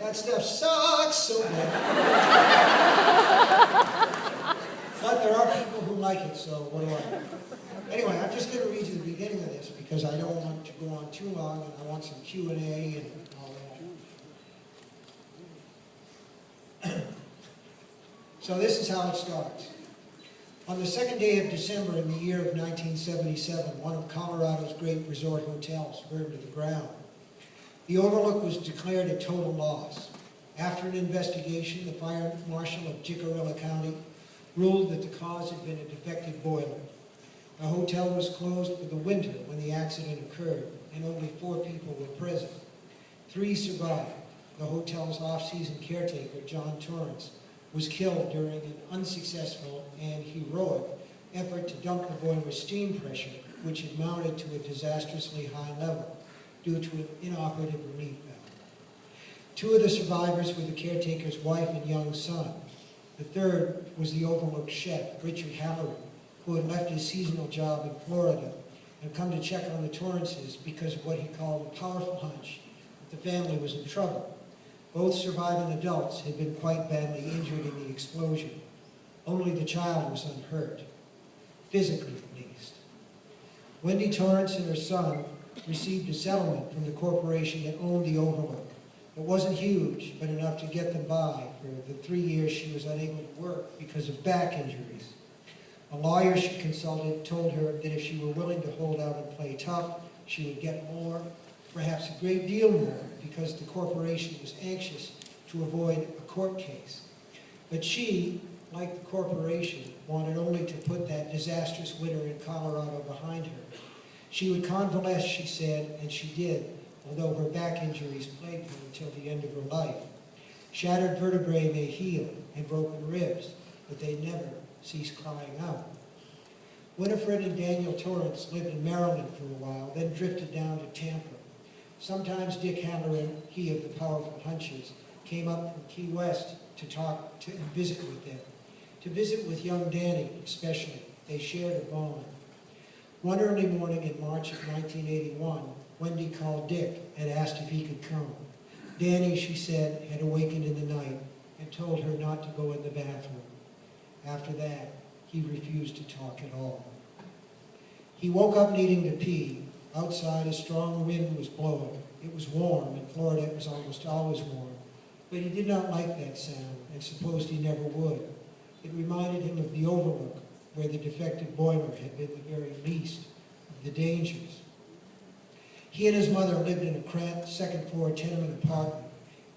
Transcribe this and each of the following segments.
That stuff sucks so bad. But there are people who like it, so what do I? Anyway, I'm just going to read you the beginning of this because I don't want to go on too long and I want some Q&A and all that. So this is how it starts. On the second day of December in the year of 1977, one of Colorado's great resort hotels burned to the ground. The Overlook was declared a total loss. After an investigation, the fire marshal of Jicarilla County ruled that the cause had been a defective boiler. The hotel was closed for the winter when the accident occurred, and only 4 people were present. 3 survived. The hotel's off-season caretaker, John Torrance, was killed during an unsuccessful and heroic effort to dump the boiler's steam pressure, which had mounted to a disastrously high level due to an inoperative relief valve. 2 of the survivors were the caretaker's wife and young son. The third was the Overlook chef, Richard Halloran, who had left his seasonal job in Florida and come to check on the Torrances because of what he called a powerful hunch that the family was in trouble. Both surviving adults had been quite badly injured in the explosion. Only the child was unhurt, physically at least. Wendy Torrance and her son received a settlement from the corporation that owned the Overlook. It wasn't huge, but enough to get them by for the 3 years she was unable to work because of back injuries. A lawyer she consulted told her that if she were willing to hold out and play tough, she would get more, perhaps a great deal more, because the corporation was anxious to avoid a court case. But she, like the corporation, wanted only to put that disastrous winter in Colorado behind her. She would convalesce, she said, and she did, although her back injuries plagued her until the end of her life. Shattered vertebrae may heal, and broken ribs, but they never cease crying out. Winifred and Daniel Torrance lived in Maryland for a while, then drifted down to Tampa. Sometimes Dick Halloran, he of the powerful hunches, came up from Key West to talk to and visit with them. To visit with young Danny, especially. They shared a bond. One early morning in March of 1981, Wendy called Dick and asked if he could come. Danny, she said, had awakened in the night and told her not to go in the bathroom. After that, he refused to talk at all. He woke up needing to pee. Outside, a strong wind was blowing. It was warm. In Florida, it was almost always warm. But he did not like that sound and supposed he never would. It reminded him of the Overlook, where the defective boiler had been the very least of the dangers. He and his mother lived in a cramped second-floor tenement apartment.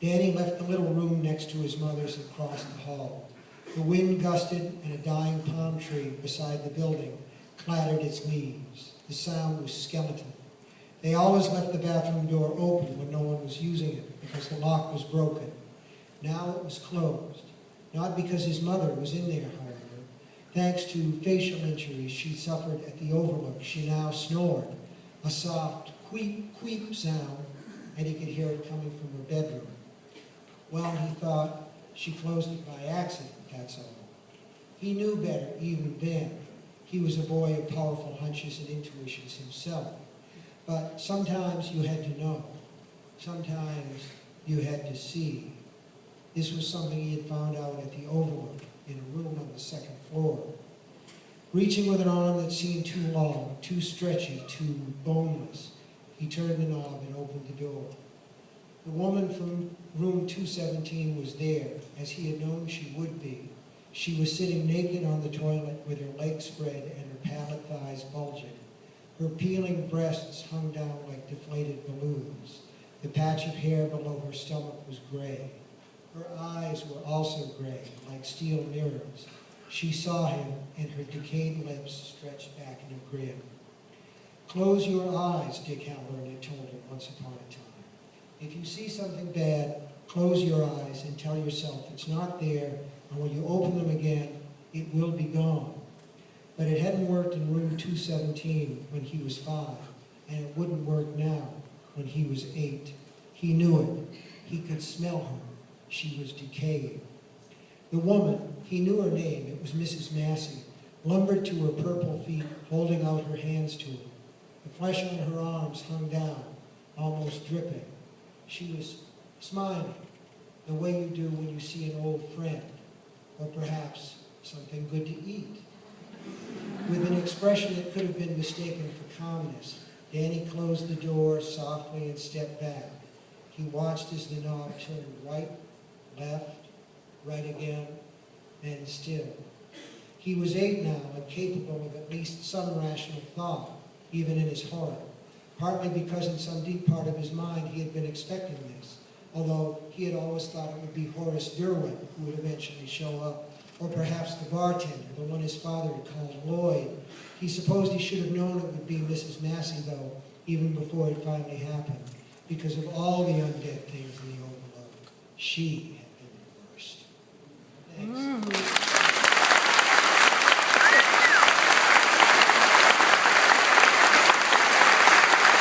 Danny left the little room next to his mother's and crossed the hall. The wind gusted, and a dying palm tree beside the building clattered its leaves. The sound was skeletal. They always left the bathroom door open when no one was using it because the lock was broken. Now it was closed, not because his mother was in there, however. Thanks to facial injuries she suffered at the Overlook, she now snored, a soft queep, queep sound, and he could hear it coming from her bedroom. Well, he thought, she closed it by accident, that's all. He knew better even then. He was a boy of powerful hunches and intuitions himself. But sometimes you had to know. Sometimes you had to see. This was something he had found out at the Overlook in a room on the second floor. Reaching with an arm that seemed too long, too stretchy, too boneless, he turned the knob and opened the door. The woman from room 217 was there, as he had known she would be. She was sitting naked on the toilet with her legs spread and her pallid thighs bulging. Her peeling breasts hung down like deflated balloons. The patch of hair below her stomach was gray. Her eyes were also gray, like steel mirrors. She saw him, and her decayed lips stretched back in a grin. "Close your eyes," Dick Halloran had told her once upon a time. "If you see something bad, close your eyes and tell yourself it's not there, and when you open them again, it will be gone." But it hadn't worked in room 217 when he was 5, and it wouldn't work now when he was 8. He knew it. He could smell her. She was decaying. The woman, he knew her name, it was Mrs. Massey, lumbered to her purple feet, holding out her hands to him. The flesh on her arms hung down, almost dripping. She was smiling, the way you do when you see an old friend, or perhaps something good to eat. With an expression that could have been mistaken for calmness, Danny closed the door softly and stepped back. He watched as the knob turned right, left, right again, then still. He was 8 now and capable of at least some rational thought, even in his horror, partly because in some deep part of his mind he had been expecting this, although he had always thought it would be Horace Derwent who would eventually show up, or perhaps the bartender, the one his father had called Lloyd. He supposed he should have known it would be Mrs. Massey, though, even before it finally happened, because of all the undead things in the Overlook. She had been the worst. Thanks.